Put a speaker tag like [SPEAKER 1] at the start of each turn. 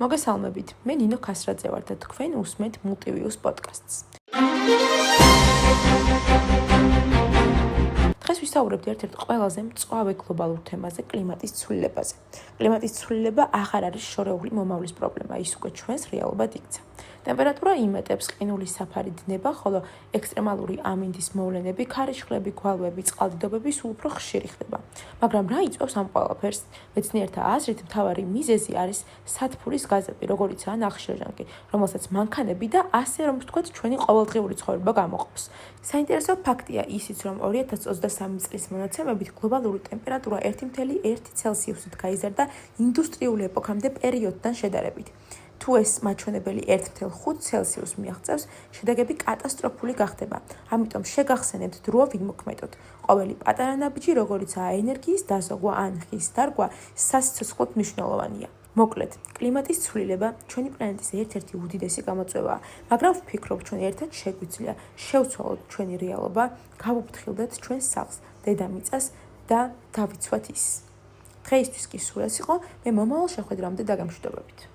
[SPEAKER 1] მოგესალმებით, მე ნინო ქასრაძე ვარ და თქვენ უსმენთ Multiviews podcast-ს. დღეს ვისაუბრებთ ერთ-ერთ ყველაზე მწვავე გლობალურ თემაზე, კლიმატის ცვლილებაზე. კლიმატის ცვლილება აღარ არის შორეული მომავლის პრობლემა, ის უკვე ჩვენს რეალობად იქცა. ტემპერატურა იმეტებს, ყინულის საფარი დნება, ხოლო ექსტრემალური ამინდის მოვლენები, ქარიშხლები, გვალვები, წყალდიდობები სულ უფრო ხშირი ხდება. მაგრამ რა იწვევს ამ ყველაფერს? მეცნიერთა აზრით, მთავარი მიზეზი არის სათბურის გაზები, როგორიცაა ნახშირჟანგი, რომელსაც მანქანები და ასე რომ ვთქვათ, ჩვენი ყოველდღიური ცხოვრება გამოყოფს. საინტერესო ფაქტია ისიც, რომ 2023 წლის მონაცემებით გლობალური ტემპერატურა 1,1 ცელსიუსით გაიზარდა ინდუსტრიული ეპოქამდე პერიოდთან შედარებით. თუ ეს მაჩვენებელი 1,5 ცელსიუსს მიაღწევს, შედეგები კატასტროფული გახდება. ამიტომ შეგახსენებთ დრო ვიმოქმედოთ. ყოველი პატარა ნაბიჯი, როგორიცაა ენერგიის დაზოგვა ან ხის დარგვა, სასიცოცხლოდ მნიშვნელოვანია. მოკლედ, კლიმატის ცვლილება ჩვენი პლანეტის ერთ-ერთი უდიდესი გამოწვევაა, მაგრამ ვფიქრობ, ჩვენ ერთად შეგვიძლია შევცვალოთ ჩვენი რეალობა, გავუფრთხილდეთ ჩვენს სახლს, დედამიწას და დავიცვათ ის. დღეისთვის კი სულ ეს იყო, მე მომავალ შეხვედრამდე დაგემშვიდობებით.